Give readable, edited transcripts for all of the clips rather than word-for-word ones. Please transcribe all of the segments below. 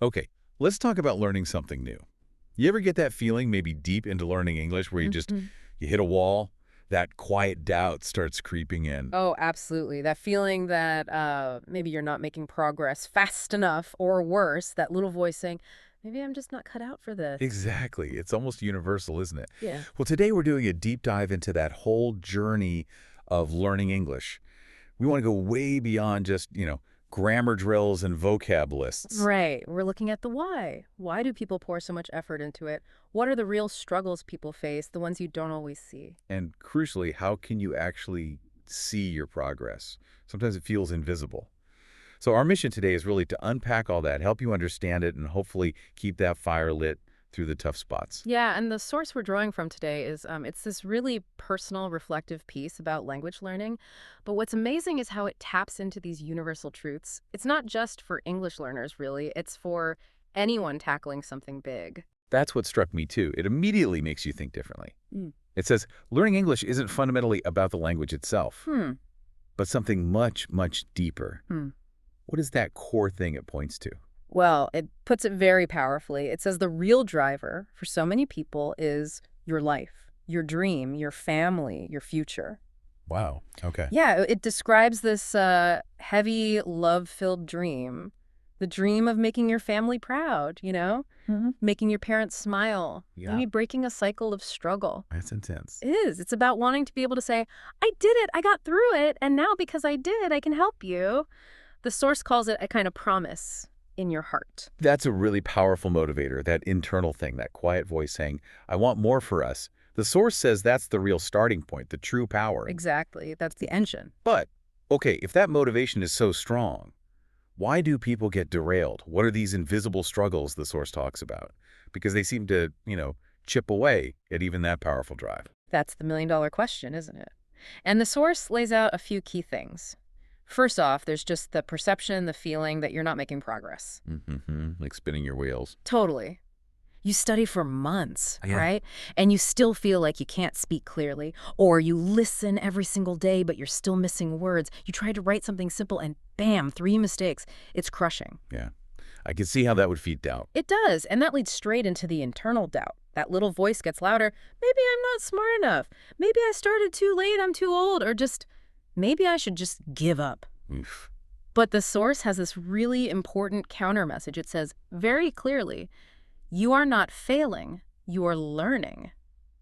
Okay, let's talk about learning something new. You ever get that feeling maybe deep into learning English where Mhm. you hit a wall, that quiet doubt starts creeping in? Oh, absolutely. That feeling that maybe you're not making progress fast enough, or worse, that little voice saying, maybe I'm just not cut out for this. Exactly. It's almost universal, isn't it? Yeah. Well, today we're doing a deep dive into that whole journey of learning English. We want to go way beyond just, grammar drills and vocab lists. Right. We're looking at the why. Why do people pour so much effort into it? What are the real struggles people face, the ones you don't always see? And crucially, how can you actually see your progress? Sometimes it feels invisible. So our mission today is really to unpack all that, help you understand it, and hopefully keep that fire lit through the tough spots. Yeah, and the source we're drawing from today is it's this really personal, reflective piece about language learning. But what's amazing is how it taps into these universal truths. It's not just for English learners, really. It's for anyone tackling something big. That's what struck me too. It immediately makes you think differently. Mm. It says learning English isn't fundamentally about the language itself, Hmm. but something much, much deeper. Hmm. What is that core thing it points to? Well, it puts it very powerfully. It says the real driver for so many people is your life, your dream, your family, your future. Wow. Okay. Yeah, it describes this heavy, love-filled dream. The dream of making your family proud, making your parents smile, Yeah, maybe breaking a cycle of struggle. that's intense. It is. It's about wanting to be able to say, I did it, I got through it, and now because I did, I can help you. The source calls it a kind of promise in your heart. That's a really powerful motivator, that internal thing, that quiet voice saying, I want more for us. The source says that's the real starting point, the true power. Exactly. That's the engine. But, okay, if that motivation is so strong, why do people get derailed? What are these invisible struggles the source talks about? Because they seem to, chip away at even that powerful drive. That's the million-dollar question, isn't it? And the source lays out a few key things. First off, there's just the perception, the feeling that you're not making progress. Like spinning your wheels. Totally. You study for months, Yeah. right? And you still feel like you can't speak clearly. Or you listen every single day, but you're still missing words. You try to write something simple and bam, 3 mistakes. It's crushing. Yeah. I can see how that would feed doubt. It does, and that leads straight into the internal doubt. That little voice gets louder. Maybe I'm not smart enough. Maybe I started too late, I'm too old. Or just, maybe I should just give up. Oof. But the source has this really important counter message. It says very clearly, you are not failing, you are learning.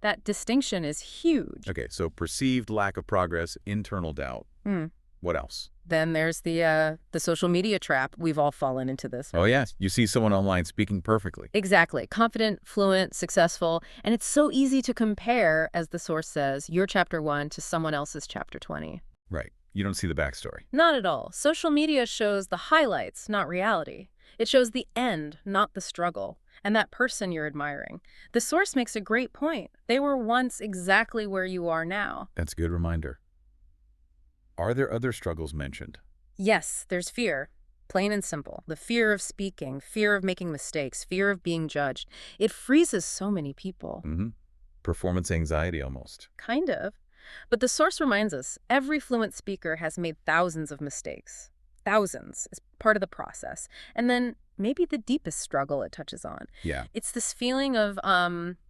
That distinction is huge. Okay, so perceived lack of progress, internal doubt. Hmm. What else? Then there's the social media trap. We've all fallen into this. Oh, yes. You see someone online speaking perfectly. Exactly. Confident, fluent, successful. And it's so easy to compare, as the source says, your chapter 1 to someone else's chapter 20. Right. You don't see the backstory. Not at all. Social media shows the highlights, not reality. It shows the end, not the struggle. And that person you're admiring. The source makes a great point. They were once exactly where you are now. That's a good reminder. Are there other struggles mentioned? Yes, there's fear. Plain and simple. The fear of speaking, fear of making mistakes, fear of being judged. It freezes so many people. Performance anxiety almost. Kind of. But the source reminds us, every fluent speaker has made thousands of mistakes. Thousands is part of the process. And then maybe the deepest struggle it touches on. Yeah. It's this feeling of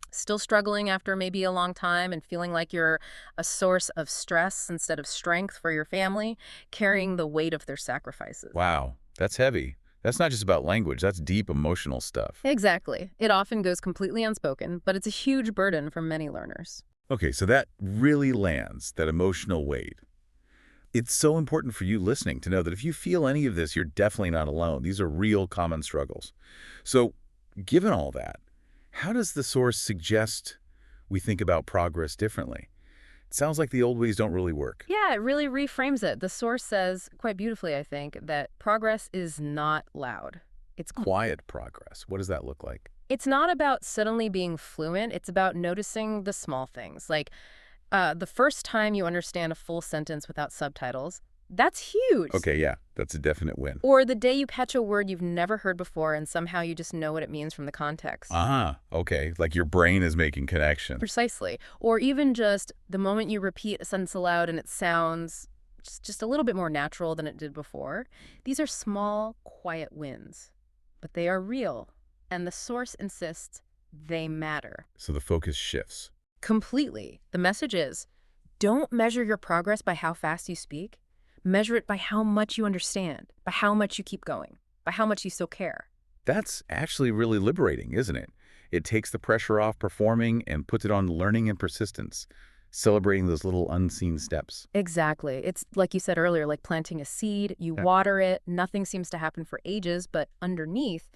still struggling after maybe a long time and feeling like you're a source of stress instead of strength for your family, carrying the weight of their sacrifices. Wow. That's heavy. That's not just about language. That's deep emotional stuff. Exactly. It often goes completely unspoken, but it's a huge burden for many learners. Okay, so that really lands, that emotional weight. It's so important for you listening to know that if you feel any of this, you're definitely not alone. These are real common struggles. So, given all that, how does the source suggest we think about progress differently? It sounds like the old ways don't really work. Yeah, it really reframes it. The source says, quite beautifully, I think, that progress is not loud. It's Quiet progress. What does that look like? It's not about suddenly being fluent. It's about noticing the small things. Like the first time you understand a full sentence without subtitles, that's huge. Okay, yeah, that's a definite win. Or the day you catch a word you've never heard before and somehow you just know what it means from the context. Okay, like your brain is making connections. Precisely. Or even just the moment you repeat a sentence aloud and it sounds just a little bit more natural than it did before. These are small, quiet wins. but they are real, and the source insists they matter. So the focus shifts. Completely. The message is, don't measure your progress by how fast you speak. Measure it by how much you understand, by how much you keep going, by how much you still care. That's actually really liberating, isn't it? It takes the pressure off performing and puts it on learning and persistence, celebrating those little unseen steps. Exactly. It's like you said earlier, like planting a seed. You Yeah. water it, nothing seems to happen for ages, but underneath,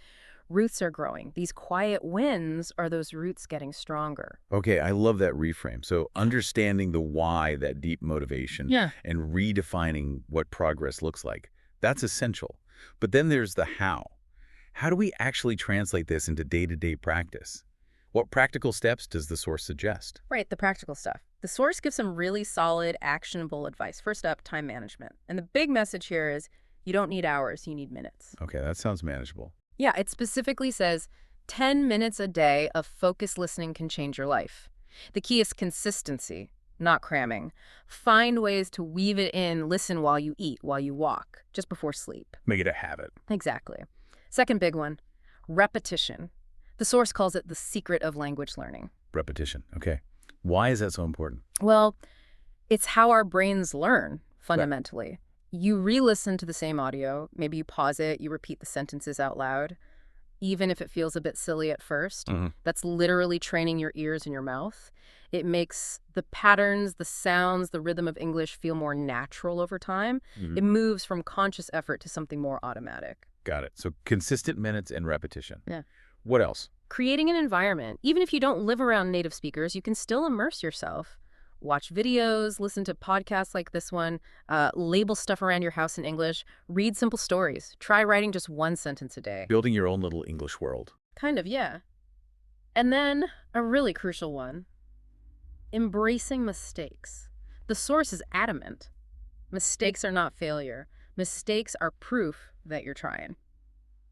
roots are growing. These quiet wins are those roots getting stronger. Okay, I love that reframe. So understanding the why, that deep motivation, Yeah. and redefining what progress looks like, that's essential. But then there's the how. How do we actually translate this into day-to-day practice? What practical steps does the source suggest? Right, the practical stuff. The source gives some really solid, actionable advice. First up, time management. And the big message here is you don't need hours, you need minutes. Okay, that sounds manageable. Yeah, it specifically says 10 minutes a day of focused listening can change your life. The key is consistency, not cramming. Find ways to weave it in, listen while you eat, while you walk, just before sleep. Make it a habit. Exactly. Second big one, repetition. The source calls it the secret of language learning. Repetition. Okay. Why is that so important? Well, it's how our brains learn, fundamentally. You re-listen to the same audio, maybe you pause it, you repeat the sentences out loud, even if it feels a bit silly at first. That's literally training your ears and your mouth. It makes the patterns, the sounds, the rhythm of English feel more natural over time. It moves from conscious effort to something more automatic. Got it. So consistent minutes and repetition. Yeah. What else? Creating an environment. Even if you don't live around native speakers, you can still immerse yourself. Watch videos, listen to podcasts like this one, label stuff around your house in English, read simple stories. Try writing just one sentence a day. Building your own little English world. Kind of, yeah. And then a really crucial one, embracing mistakes. The source is adamant. Mistakes are not failure. Mistakes are proof that you're trying.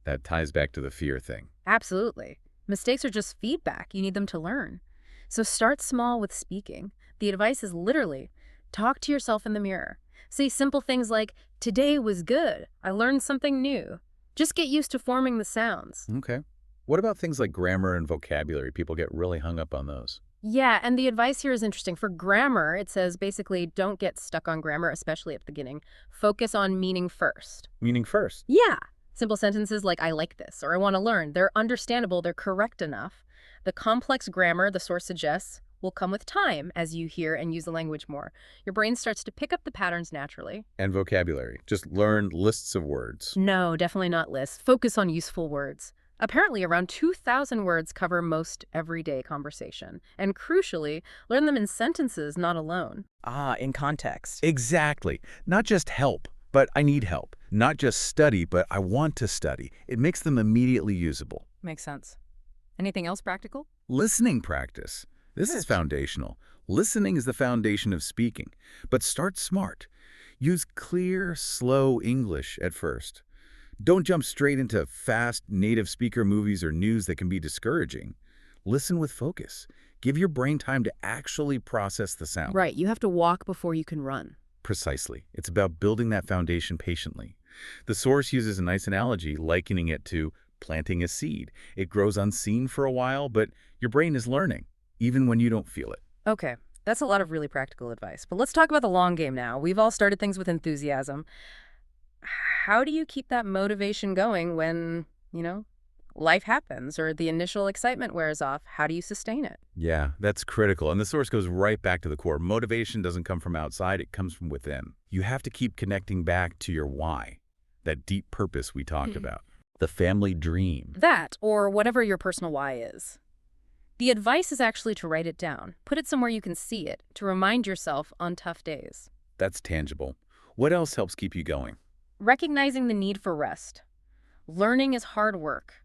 That ties back to the fear thing. Absolutely. Mistakes are just feedback. You need them to learn. So start small with speaking. The advice is literally, talk to yourself in the mirror. Say simple things like, today was good. I learned something new. Just get used to forming the sounds. Okay. What about things like grammar and vocabulary? People get really hung up on those. Yeah, and the advice here is interesting. For grammar, it says basically don't get stuck on grammar, especially at the beginning. Focus on meaning first. Meaning first. Yeah. Simple sentences like, I like this, or I want to learn. They're understandable. They're correct enough. The complex grammar, the source suggests, will come with time as you hear and use the language more. Your brain starts to pick up the patterns naturally. And vocabulary. Just learn lists of words. No, definitely not lists. Focus on useful words. Apparently, around 2,000 words cover most everyday conversation. And crucially, learn them in sentences, not alone. Ah, in context. Exactly. Not just help, but I need help. Not just study, but I want to study. It makes them immediately usable. Makes sense. Anything else practical? Listening practice. This is foundational. Listening is the foundation of speaking. But start smart. Use clear, slow English at first. Don't jump straight into fast native speaker movies or news that can be discouraging. Listen with focus. Give your brain time to actually process the sound. Right, you have to walk before you can run. Precisely. It's about building that foundation patiently. The source uses a nice analogy, likening it to planting a seed. It grows unseen for a while, but your brain is learning, even when you don't feel it. Okay, that's a lot of really practical advice. But let's talk about the long game now. We've all started things with enthusiasm. How do you keep that motivation going when, life happens or the initial excitement wears off? How do you sustain it? Yeah, that's critical. And the source goes right back to the core. Motivation doesn't come from outside, it comes from within. You have to keep connecting back to your why, that deep purpose we talked about, the family dream. That, or whatever your personal why is. The advice is actually to write it down. Put it somewhere you can see it, to remind yourself on tough days. That's tangible. What else helps keep you going? Recognizing the need for rest. Learning is hard work.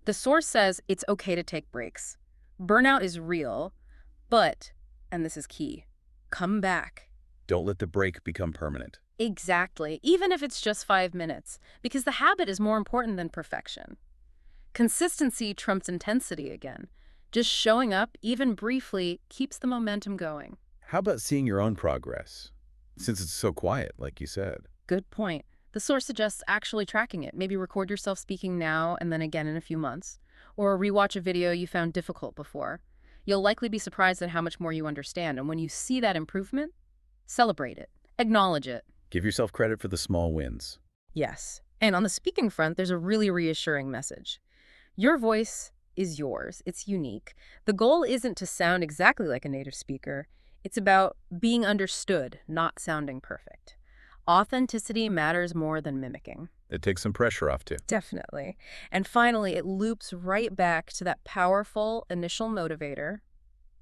The source says it's okay to take breaks. Burnout is real, but, and this is key, come back. Don't let the break become permanent. Exactly, even if it's just 5 minutes, because the habit is more important than perfection. Consistency trumps intensity again. Just showing up, even briefly, keeps the momentum going. How about seeing your own progress? Since it's so quiet, like you said. Good point. The source suggests actually tracking it. Maybe record yourself speaking now and then again in a few months. Or rewatch a video you found difficult before. You'll likely be surprised at how much more you understand. And when you see that improvement, celebrate it. Acknowledge it. Give yourself credit for the small wins. Yes. And on the speaking front, there's a really reassuring message. Your voice is yours. It's unique. The goal isn't to sound exactly like a native speaker. It's about being understood, not sounding perfect. Authenticity matters more than mimicking. It takes some pressure off, too. Definitely. And finally, it loops right back to that powerful initial motivator,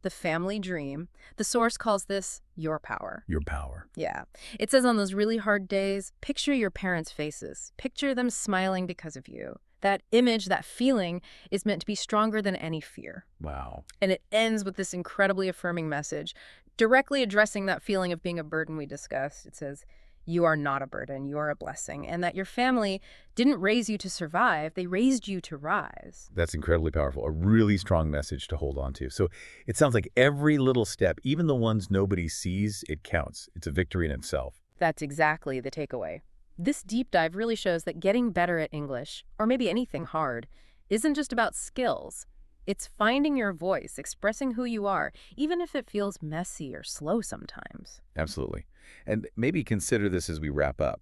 the family dream. The source calls this your power. Your power. Yeah. It says on those really hard days, picture your parents' faces. Picture them smiling because of you. That image, that feeling, is meant to be stronger than any fear. Wow. And it ends with this incredibly affirming message, directly addressing that feeling of being a burden we discussed. It says, you are not a burden, you are a blessing, and that your family didn't raise you to survive, they raised you to rise. That's incredibly powerful. A really strong message to hold on to. So it sounds like every little step, even the ones nobody sees, it counts. It's a victory in itself. That's exactly the takeaway. This deep dive really shows that getting better at English, or maybe anything hard, isn't just about skills. It's finding your voice, expressing who you are, even if it feels messy or slow sometimes. Absolutely. And maybe consider this as we wrap up.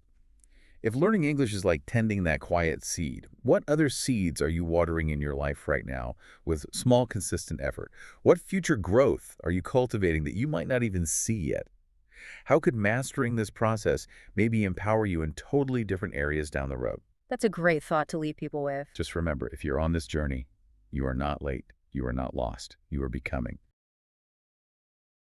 If learning English is like tending that quiet seed, what other seeds are you watering in your life right now with small, consistent effort? What future growth are you cultivating that you might not even see yet? How could mastering this process maybe empower you in totally different areas down the road? That's a great thought to leave people with. Just remember, if you're on this journey, you are not late. You are not lost. You are becoming.